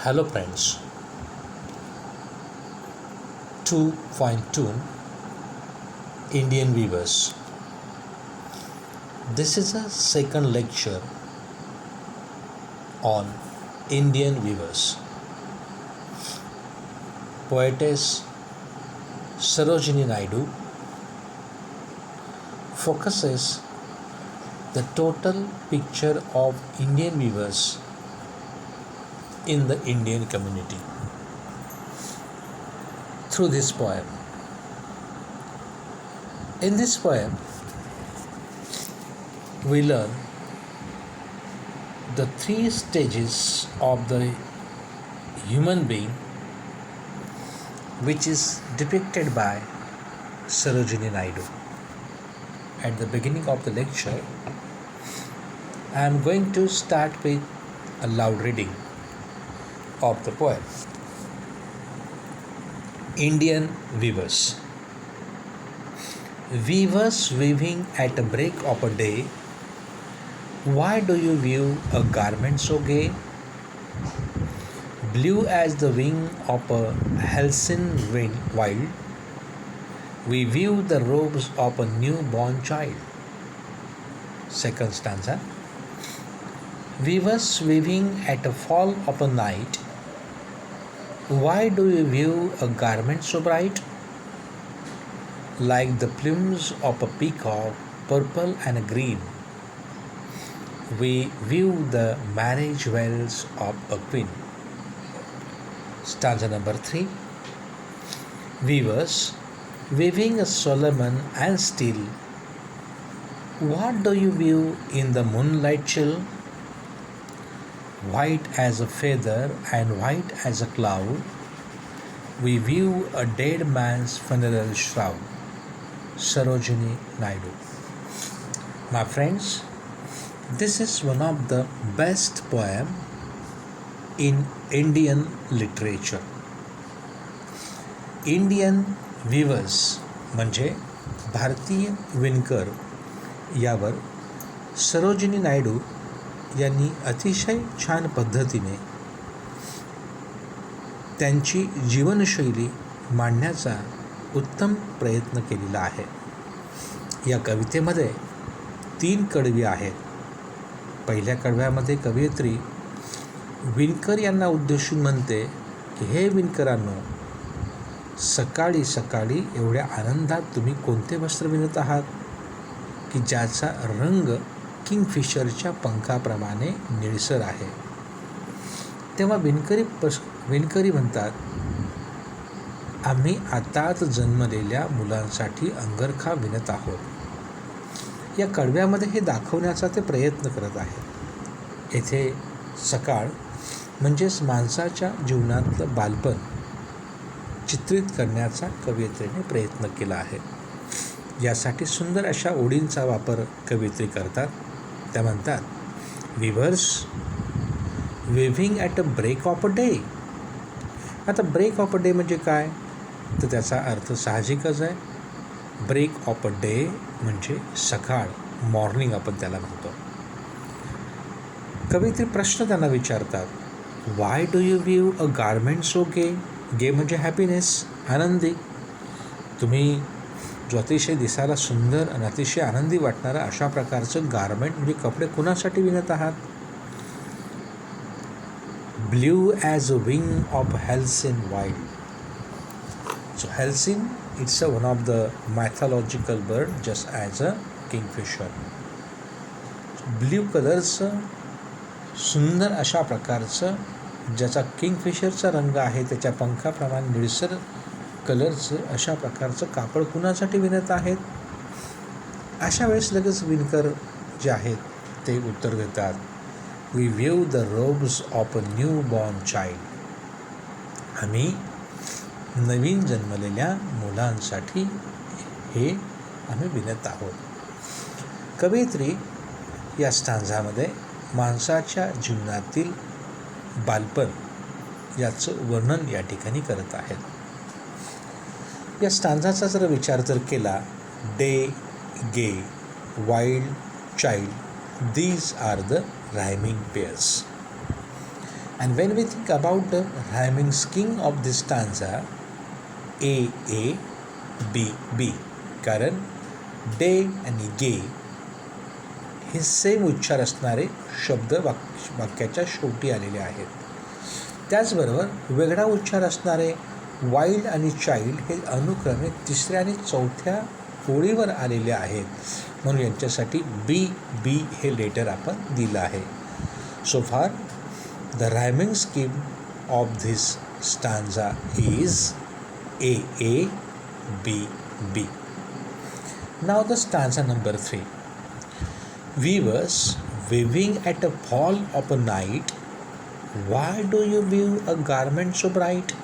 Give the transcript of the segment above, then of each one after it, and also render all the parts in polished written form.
Hello friends, 2.2 Indian Weavers. This is a second lecture on Indian weavers. Poetess Sarojini Naidu focuses the total picture of Indian weavers in the Indian community through this poem. In this poem, we learn the three stages of the human being, which is depicted by Sarojini Naidu. At the beginning of the lecture, I am going to start with a loud reading of the poem. Indian weavers. Weavers weaving at a break of a day, why do you weave a garment so gay? Blue as the wing of a halcyon wild, we weave the robes of a newborn child. Second stanza. Weavers weaving at a fall of a night, why do you weave a garment so bright? Like the plumes of a peacock, purple and green, we weave the marriage veils of a queen. Stanza number 3. Weavers weaving a Solomon and steel, what do you weave in the moonlight chill? White as a feather and white as a cloud, we weave a dead man's funeral shroud. Sarojini Naidu. My friends, this is one of the best poem in Indian literature. Indian weavers म्हणजे भारतीय विणकर यावर सरोजिनी नायडू यांनी अतिशय छान पद्धतीने त्यांची जीवनशैली मांडण्याचा उत्तम प्रयत्न केलेला आहे. या कवितेमध्ये 3 कडवी आहेत. पहिल्या कडव्यामध्ये कवयित्री विणकर यांना उद्देशून म्हणते की हे विणकरांनो, सकाळी सकाळी एवढ्या आनंदात तुम्ही कोणते वस्त्र विणत आहात की ज्याचा रंग किंगफिशरच्या पंखाप्रमाणे निळसर आहे. तेव्हा विणकरी म्हणतात, आम्ही आताच जन्मलेल्या मुलांसाठी अंगरखा विणत आहोत. या कडव्यामध्ये हे दाखवण्याचा ते प्रयत्न करत आहेत. येथे सकाळ म्हणजेच माणसाच्या जीवनातलं बालपण चित्रित करण्याचा कवयित्रीने प्रयत्न केला आहे. यासाठी सुंदर अशा ओळींचा वापर कवयित्री करतात. त्या म्हणतात, weavers weaving at a break of a day. आता ब्रेक ऑफ अ डे म्हणजे काय, तर त्याचा अर्थ साहजिकच आहे. ब्रेक ऑफ अ डे म्हणजे सकाळ, मॉर्निंग आपण त्याला म्हणतो. कवयित्री प्रश्न त्यांना विचारतात, why do you weave a garment so gay. Gay happiness हॅपीनेस, आनंदी. तुम्ही जो अतिशय दिसायला सुंदर आणि अतिशय आनंदी वाटणारं अशा प्रकारचं गारमेंट म्हणजे कपडे कुणासाठी विणत आहात. Blue as a wing of halcyon wild. So halcyon it's one of the mythological bird just as a kingfisher. Blue कलरचं सुंदर अशा प्रकारचं ज्याचा किंगफिशरचा रंग आहे त्याच्या पंखाप्रमाणे निळसर कलरचं अशा प्रकारचं कापड कुणासाठी विणत आहेत. अशा वेळेस लगेच विणकर जे आहेत ते उत्तर देतात, we weave the robes of a new born child. आम्ही नवीन जन्मलेल्या मुलांसाठी हे आम्ही विणत आहोत. कवयित्री या स्टांझामध्ये माणसाच्या जीवनातील बालपण याचं वर्णन या ठिकाणी करत आहेत. या स्टांझाचा जर विचार केला, day, gay, wild, child, these are the rhyming pairs. And when we think about the rhyming scheme of this stanza, A, B, कारण डे आणि गे हे सेम उच्चार असणारे शब्द वाक्याच्या शेवटी आलेले आहेत. त्याचबरोबर वेगळा उच्चार असणारे वाईल्ड आणि चाइल्ड हे अनुक्रमे तिसऱ्या आणि चौथ्या ओळीवर आलेले आहेत. म्हणून यांच्यासाठी बी हे लेटर आपण दिलं आहे. So far the rhyming scheme of this stanza is A, B. Now the stanza number 3. Weavers, weaving at a fall of a night, why do you weave a garment so bright?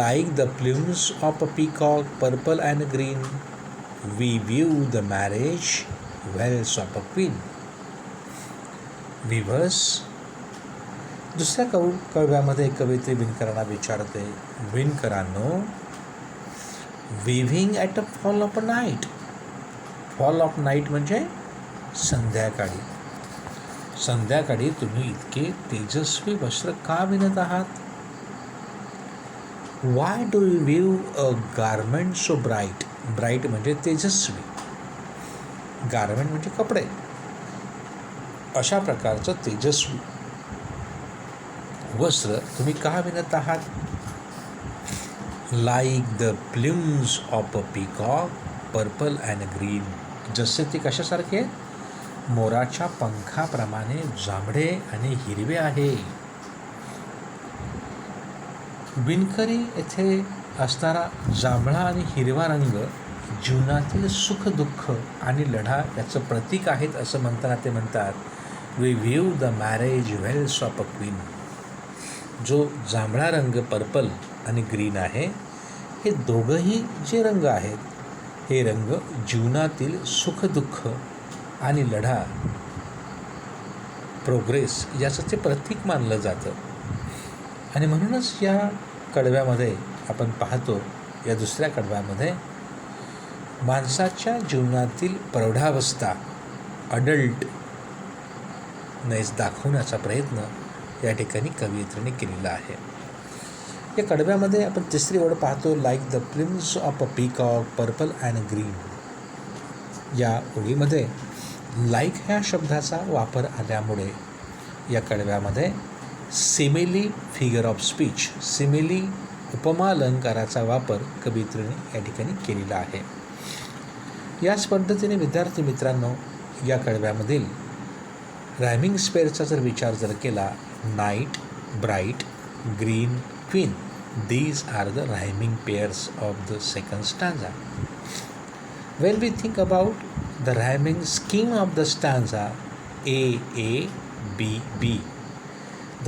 Like the plumes of a peacock, purple and green, we weave the marriage wealth of a queen. Weavers. दुसऱ्या कव्यामध्ये कवयित्री विणकरांना विचारते, विणकरांनो, weaving at a fall of a night. Fall of night म्हणजे संध्याकाळी. संध्याकाळी तुम्ही इतके तेजस्वी वस्त्र का विणत आहात? Why do you weave a garment so bright. Bright म्हणजे तेजस्वी, गारमेंट म्हणजे कपडे. अशा प्रकारचं तेजस्वी वस्त्र तुम्ही का विणत आहात? Like the plumes of a peacock, purple and green. जसे ते कशासारखे? मोराच्या पंखाप्रमाणे जांभळे आणि हिरवे आहे. विणकरी येथे असणारा जांभळा आणि हिरवा रंग जीवनातील सुख दुःख आणि लढा याचं प्रतीक आहेत असं म्हणताना ते म्हणतात, we view the marriage veils of a queen. जो जांभळा रंग पर्पल आणि ग्रीन आहे, हे दोघंही जे रंग आहेत, हे रंग जीवनातील सुखदुःख आणि लढा, प्रोग्रेस याचं ते प्रतीक मानलं जातं. आणि म्हणूनच या कडव्यामध्ये आपण पाहतो, या दुसऱ्या कडव्यामध्ये माणसाच्या जीवनातील प्रौढावस्था, अडल्ट नेस दाखवण्याचा प्रयत्न या ठिकाणी कवयित्रीने केलेला आहे. या कडव्यामध्ये आपण तिसरी ओळ पाहतो, like the plumes of a peacock, purple and green. या ओळीमध्ये लाईक ह्या शब्दाचा वापर आल्यामुळे या कडव्यामध्ये simile figure of speech, simile उपमा अलंकाराचा वापर कवयित्रीने या ठिकाणी केलेला आहे. याच पद्धतीने विद्यार्थी मित्रांनो, या कडव्यामधील रायमिंग स्पेअरचा जर विचार केला, night, bright, green, queen, these are the rhyming pairs of the second stanza. When we think about the rhyming scheme of the stanza A, B,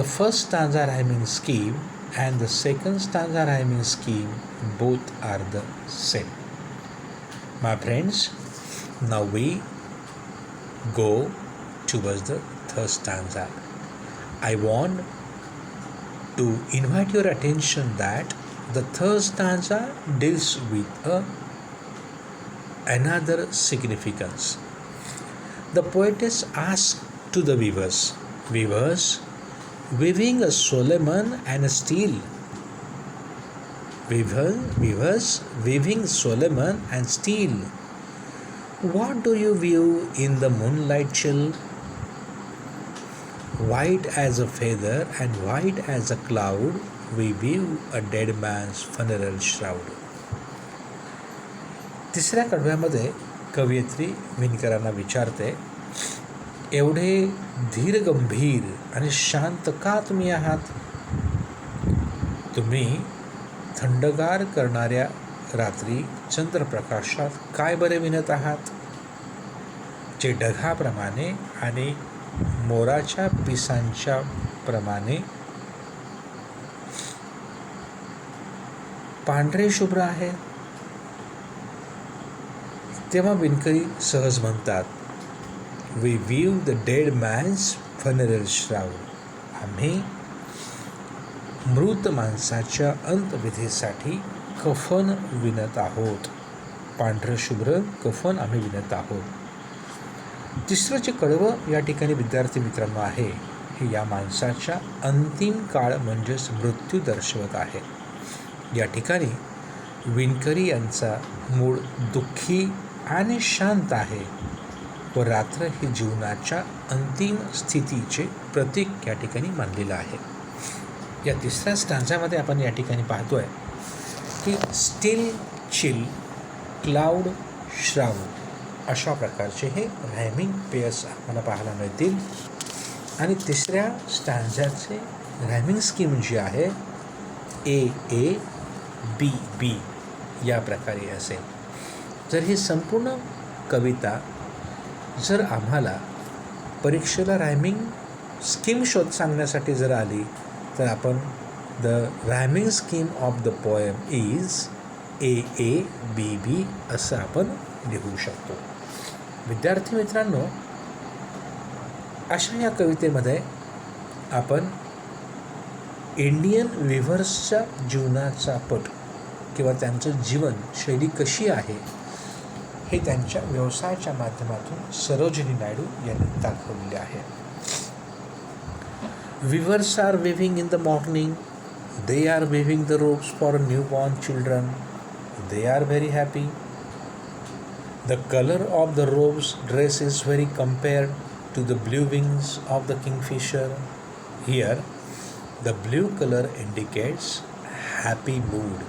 the first stanza rhyming scheme and the second stanza rhyming scheme both are the same. My friends, now we go towards the third stanza. I want to invite your attention that the third stanza deals with another significance. The poetess asks to the weavers, weaving a Solomon and a steel. Weavers weaving Solomon and steel. What do you weave in the moonlight chill? White as a feather and white as a cloud, we weave a dead man's funeral shroud. तिसऱ्या कडव्यामध्ये कवयित्री विणकरांना विचारते, एवढे धीर गंभीर आणि शांत का तुम्ही आहात? तुम्ही थंडगार करणाऱ्या रात्री चंद्रप्रकाशात काय बरे विणत आहात? जे ढगाप्रमाणे आणि मोराच्या पिसांच्या प्रमाणे पांढरे शुभ्र आहे. तेव्हा विणकरी सहज म्हणतात, we weave the dead man's funeral shroud. आम्ही मृत माणसाच्या अंतविधीसाठी कफन विणत आहोत. पांढरं शुभ्र कफन आम्ही विणत आहोत. तिसरं जे कडवं या ठिकाणी विद्यार्थी मित्रांनो आहे, हे या माणसाच्या अंतिम काळ म्हणजेच मृत्यू दर्शवत आहे. या ठिकाणी विणकरी यांचा मूड दुःखी आणि शांत आहे व रात्र ही जीवनाच्या अंतिम स्थितीचे प्रतीक या ठिकाणी मानलेलं आहे. या तिसऱ्या स्टांजामध्ये आपण या ठिकाणी पाहतोय की स्टील, चिल, क्लाउड, श्राउड अशा प्रकारचे हे रायमिंग पेयर्स आम्हाला पाहायला मिळतील. आणि तिसऱ्या स्टांजाचे रायमिंग स्कीम जी आहे A B B या प्रकारे असेल. जर ही संपूर्ण कविता जर आम्हाला परीक्षेला रायमिंग स्कीम शोध सांगण्यासाठी जर आली तर आपण the rhyming scheme of the poem is A B B असं आपण लिहू शकतो. विद्यार्थी मित्रांनो, अशा या कवितेमध्ये आपण इंडियन विव्हर्सच्या जीवनाचा पट किंवा त्यांचं जीवनशैली कशी आहे हे त्यांच्या व्यवसायाच्या माध्यमातून सरोजिनी नायडू यांनी दाखवलेले आहे. Weavers are weaving in the morning. They are weaving the robes for newborn children. They are very happy. The color of the robe's dress is very compared to the blue wings of the kingfisher. Here, the blue color indicates happy mood.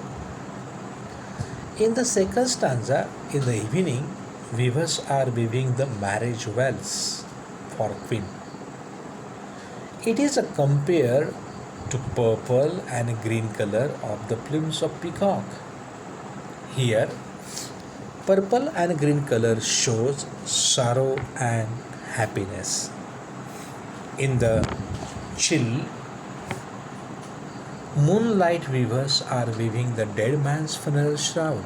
In the second stanza, in the evening, weavers are weaving the marriage veils for queen. It is a compare to purple and green color of the plumes of peacock. Here, purple and green color shows sorrow and happiness. In the chill, moonlight weavers are weaving the dead man's funeral shroud.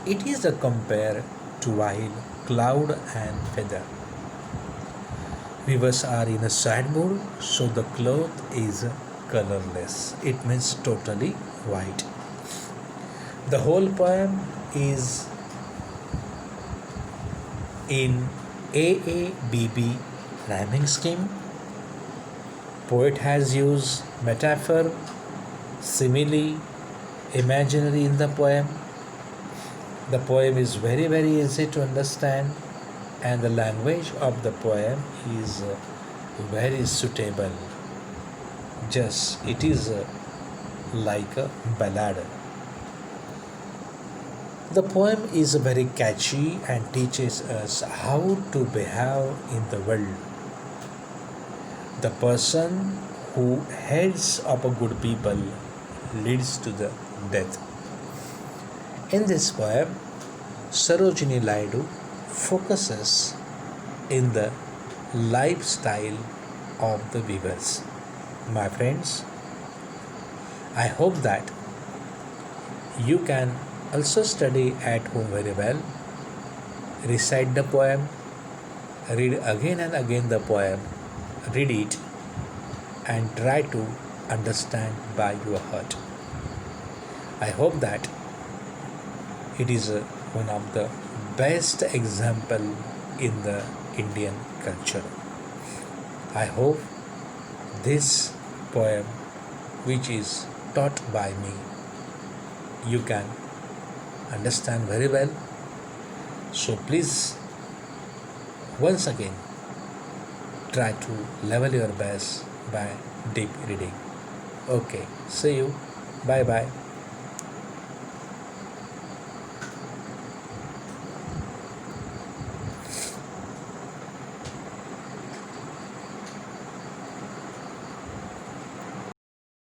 It is a compare to wild cloud and feather. Weavers are in a sad mood, so the cloth is colorless. It means totally white. The whole poem is in AABB rhyming scheme. Poet has used metaphor, simile, imaginary in the poem. The poem is very, very easy to understand, and the language of the poem is very suitable. Just it is like a ballad. The poem is very catchy and teaches us how to behave in the world. The person who heads up a good people leads to the death. In this poem, Sarojini Naidu focuses in the lifestyle of the weavers. My friends, I hope that you can also study at home very well, recite the poem, read again and again the poem, read it and try to understand by your heart. I hope that it is one of the best example in the Indian culture. I hope this poem, which is taught by me, you can understand very well. So please, once again, try to level your best by deep reading. Okay, see you. Bye bye.